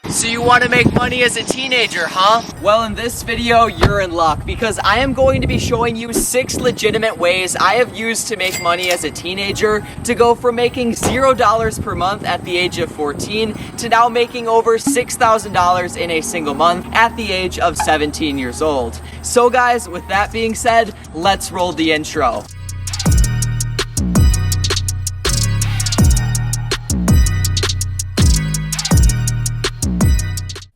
So you want to make money as a teenager, huh? Well, in this video, you're in luck because I am going to be showing you 6 legitimate ways I have used to make money as a teenager to go from making $0 per month at the age of 14 to now making over $6,000 in a single month at the age of 17 years old. So guys, with that being said, let's roll the intro.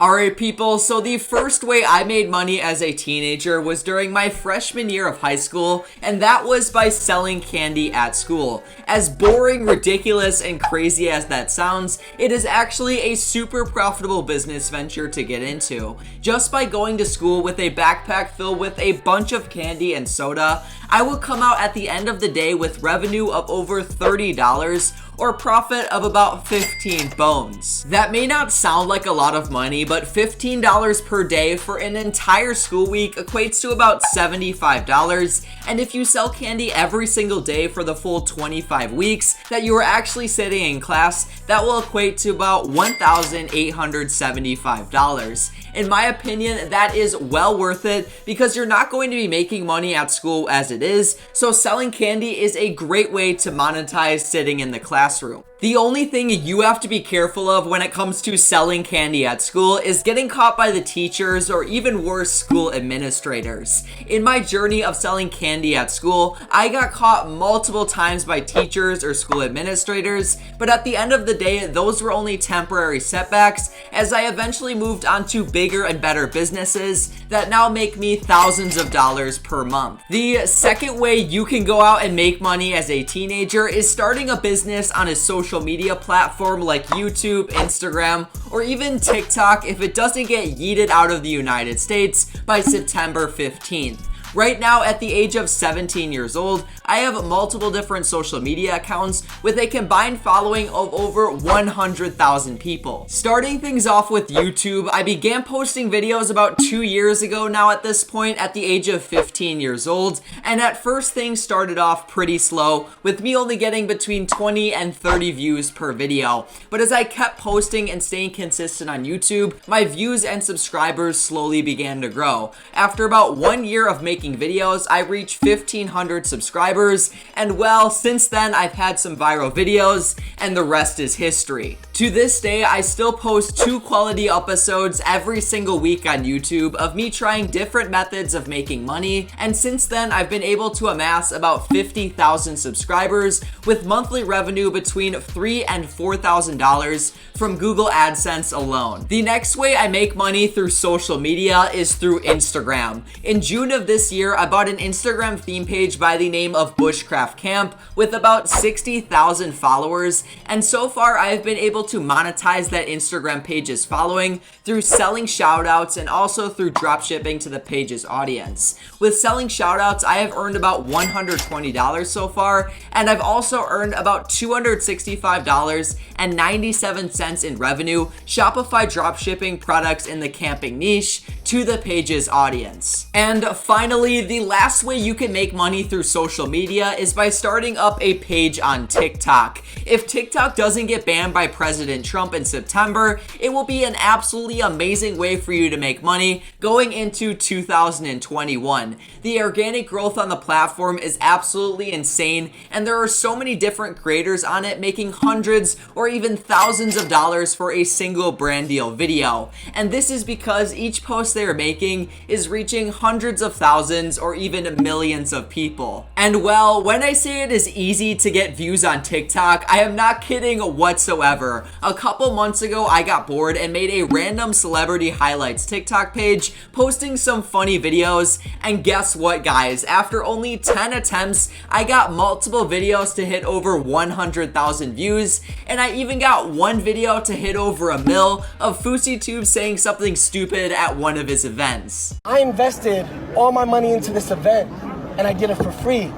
Alright people, so the first way I made money as a teenager was during my freshman year of high school, and that was by selling candy at school. As boring, ridiculous, and crazy as that sounds, it is actually a super profitable business venture to get into. Just by going to school with a backpack filled with a bunch of candy and soda, I would come out at the end of the day with revenue of over $30 or profit of about 15 bones. That may not sound like a lot of money, but $15 per day for an entire school week equates to about $75. And if you sell candy every single day for the full 25 weeks that you are actually sitting in class, that will equate to about $1,875. In my opinion, that is well worth it because you're not going to be making money at school as it is, so selling candy is a great way to monetize sitting in the classroom. The only thing you have to be careful of when it comes to selling candy at school is getting caught by the teachers or even worse, school administrators. In my journey of selling candy at school, I got caught multiple times by teachers or school administrators, but at the end of the day, those were only temporary setbacks as I eventually moved on to bigger and better businesses that now make me thousands of dollars per month. The second way you can go out and make money as a teenager is starting a business on a social media platform like YouTube, Instagram, or even TikTok if it doesn't get yeeted out of the United States by September 15th. Right now, at the age of 17 years old, I have multiple different social media accounts with a combined following of over 100,000 people. Starting things off with YouTube, I began posting videos about 2 years ago now at this point at the age of 15 years old, and at first things started off pretty slow with me only getting between 20 and 30 views per video. But as I kept posting and staying consistent on YouTube, my views and subscribers slowly began to grow. After about 1 year of making videos, I reached 1,500 subscribers, and well, since then I've had some viral videos, and the rest is history. To this day, I still post 2 quality episodes every single week on YouTube of me trying different methods of making money, and since then I've been able to amass about 50,000 subscribers with monthly revenue between $3,000 and $4,000 from Google AdSense alone. The next way I make money through social media is through Instagram. In June of this year, I bought an Instagram theme page by the name of Bushcraft Camp with about 60,000 followers, and so far I have been able to monetize that Instagram page's following through selling shoutouts and also through dropshipping to the page's audience. With selling shoutouts, I have earned about $120 so far, and I've also earned about $265.97 in revenue Shopify dropshipping products in the camping niche to the page's audience. And finally, the last way you can make money through social media is by starting up a page on TikTok. If TikTok doesn't get banned by President Trump in September, it will be an absolutely amazing way for you to make money going into 2021. The organic growth on the platform is absolutely insane, and there are so many different creators on it making hundreds or even thousands of dollars for a single brand deal video. And this is because each post they are making is reaching hundreds of thousands or even millions of people. And well, when I say it is easy to get views on TikTok, I am not kidding whatsoever. A couple months ago, I got bored and made a random celebrity highlights TikTok page, posting some funny videos, and guess what guys, after only 10 attempts, I got multiple videos to hit over 100,000 views, and I even got one video to hit over a mil of FouseyTube saying something stupid at one of his events. I invested all my money into this event and I did it for free.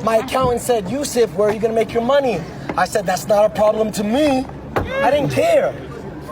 My accountant said, Yusuf, where are you gonna make your money? I said, that's not a problem to me. I didn't care.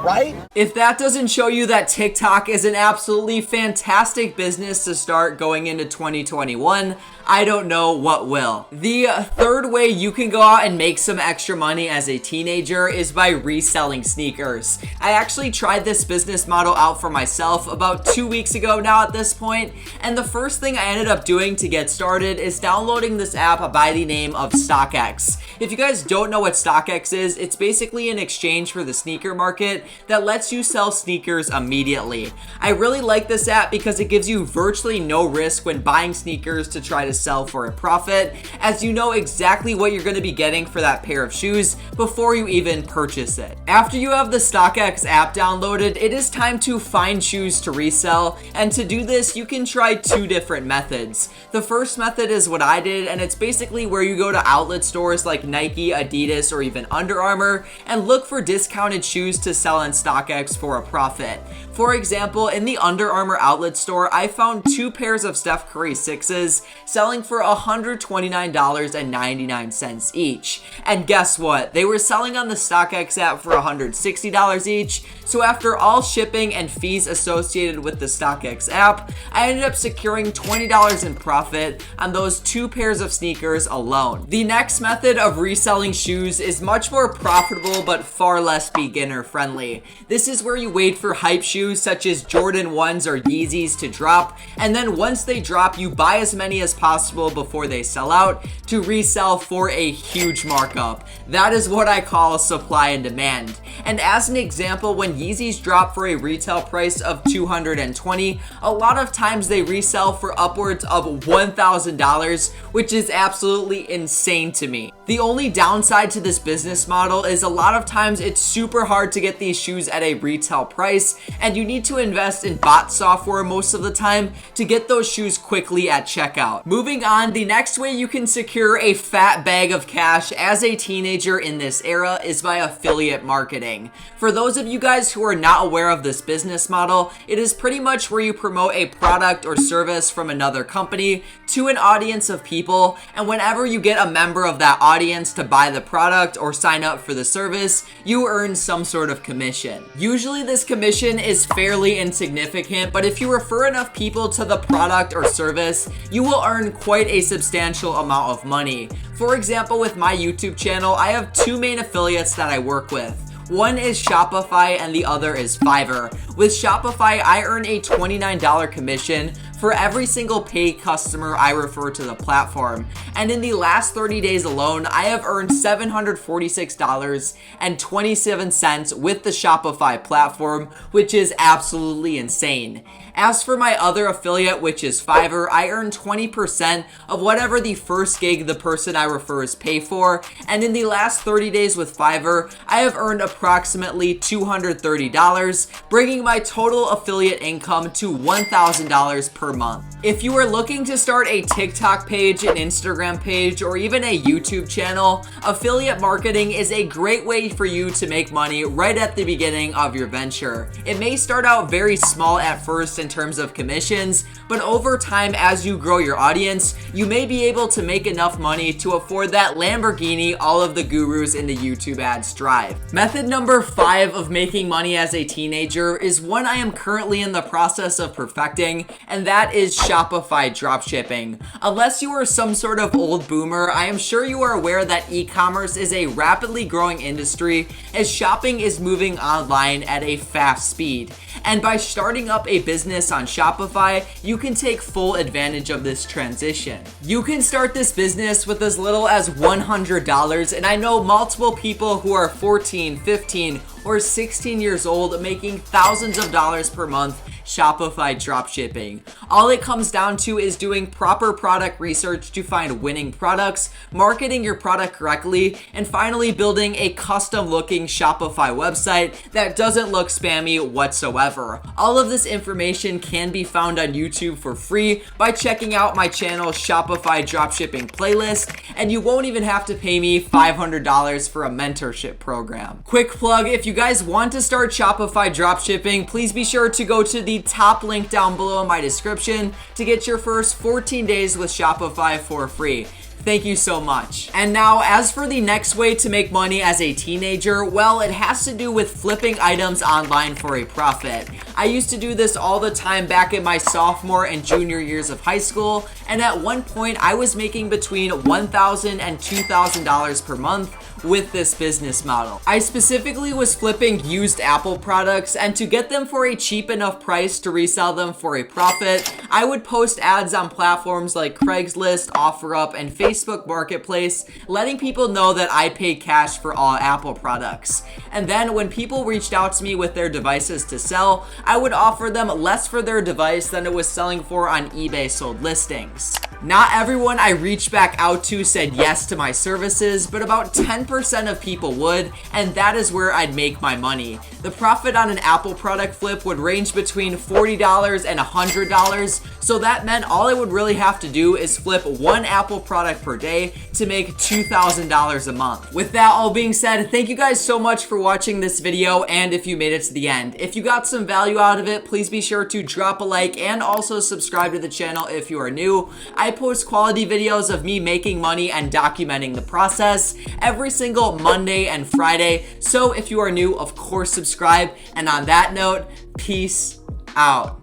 right? If that doesn't show you that TikTok is an absolutely fantastic business to start going into 2021, I don't know what will. The third way you can go out and make some extra money as a teenager is by reselling sneakers. I actually tried this business model out for myself about 2 weeks ago now at this point, and the first thing I ended up doing to get started is downloading this app by the name of StockX. If you guys don't know what StockX is, it's basically an exchange for the sneaker market that lets you sell sneakers immediately. I really like this app because it gives you virtually no risk when buying sneakers to try to sell for a profit, as you know exactly what you're going to be getting for that pair of shoes before you even purchase it. After you have the StockX app downloaded, it is time to find shoes to resell, and to do this you can try two different methods. The first method is what I did, and it's basically where you go to outlet stores like Nike, Adidas, or even Under Armour and look for discounted shoes to sell on StockX for a profit. For example, in the Under Armour outlet store, I found 2 pairs of Steph Curry 6s selling for $129.99 each. And guess what? They were selling on the StockX app for $160 each. So after all shipping and fees associated with the StockX app, I ended up securing $20 in profit on those 2 pairs of sneakers alone. The next method of reselling shoes is much more profitable but far less beginner friendly. This is where you wait for hype shoes such as Jordan 1s or Yeezys to drop, and then once they drop, you buy as many as possible before they sell out to resell for a huge markup. That is what I call supply and demand. And as an example, when Yeezys drop for a retail price of $220, a lot of times they resell for upwards of $1,000, which is absolutely insane to me. The only downside to this business model is a lot of times it's super hard to get these shoes at a retail price, and you need to invest in bot software most of the time to get those shoes quickly at checkout. Moving on, the next way you can secure a fat bag of cash as a teenager in this era is by affiliate marketing. For those of you guys who are not aware of this business model, it is pretty much where you promote a product or service from another company to an audience of people, and whenever you get a member of that audience to buy the product or sign up for the service, you earn some sort of commission. Usually this commission is fairly insignificant, but if you refer enough people to the product or service, you will earn quite a substantial amount of money. For example, with my YouTube channel, I have 2 main affiliates that I work with. One is Shopify and the other is Fiverr. With Shopify, I earn a $29 commission for every single paid customer I refer to the platform. And in the last 30 days alone, I have earned $746.27 with the Shopify platform, which is absolutely insane. As for my other affiliate, which is Fiverr, I earn 20% of whatever the first gig the person I refer is pay for. And in the last 30 days with Fiverr, I have earned approximately $230, bringing my total affiliate income to $1,000 per month. If you are looking to start a TikTok page, an Instagram page, or even a YouTube channel, affiliate marketing is a great way for you to make money right at the beginning of your venture. It may start out very small at first in terms of commissions, but over time, as you grow your audience, you may be able to make enough money to afford that Lamborghini all of the gurus in the YouTube ads drive. Method number 5 of making money as a teenager is one I am currently in the process of perfecting, and that is Shopify Dropshipping. Unless you are some sort of old boomer, I am sure you are aware that e-commerce is a rapidly growing industry as shopping is moving online at a fast speed. And by starting up a business on Shopify, you can take full advantage of this transition. You can start this business with as little as $100, and I know multiple people who are 14, 15, or 16 years old making thousands of dollars per month Shopify dropshipping. All it comes down to is doing proper product research to find winning products, marketing your product correctly, and finally building a custom looking Shopify website that doesn't look spammy whatsoever. All of this information can be found on YouTube for free by checking out my channel's Shopify dropshipping playlist, and you won't even have to pay me $500 for a mentorship program. Quick plug, if you guys want to start Shopify dropshipping, please be sure to go to the top link down below in my description to get your first 14 days with Shopify for free. Thank you so much. And now, as for the next way to make money as a teenager, well, it has to do with flipping items online for a profit. I used to do this all the time back in my sophomore and junior years of high school, and at one point I was making between $1,000 and $2,000 per month with this business model. I specifically was flipping used Apple products, and to get them for a cheap enough price to resell them for a profit, I would post ads on platforms like Craigslist, OfferUp, and Facebook Marketplace, letting people know that I pay cash for all Apple products. And then when people reached out to me with their devices to sell, I would offer them less for their device than it was selling for on eBay sold listings. Not everyone I reached back out to said yes to my services, but about 10% of people would, and that is where I'd make my money. The profit on an Apple product flip would range between $40 and $100, so that meant all I would really have to do is flip one Apple product per day to make $2,000 a month. With that all being said, thank you guys so much for watching this video, and if you made it to the end. If you got some value out of it, please be sure to drop a like and also subscribe to the channel if you are new. I post quality videos of me making money and documenting the process every single Monday and Friday, so if you are new, of course subscribe. And on that note, peace out.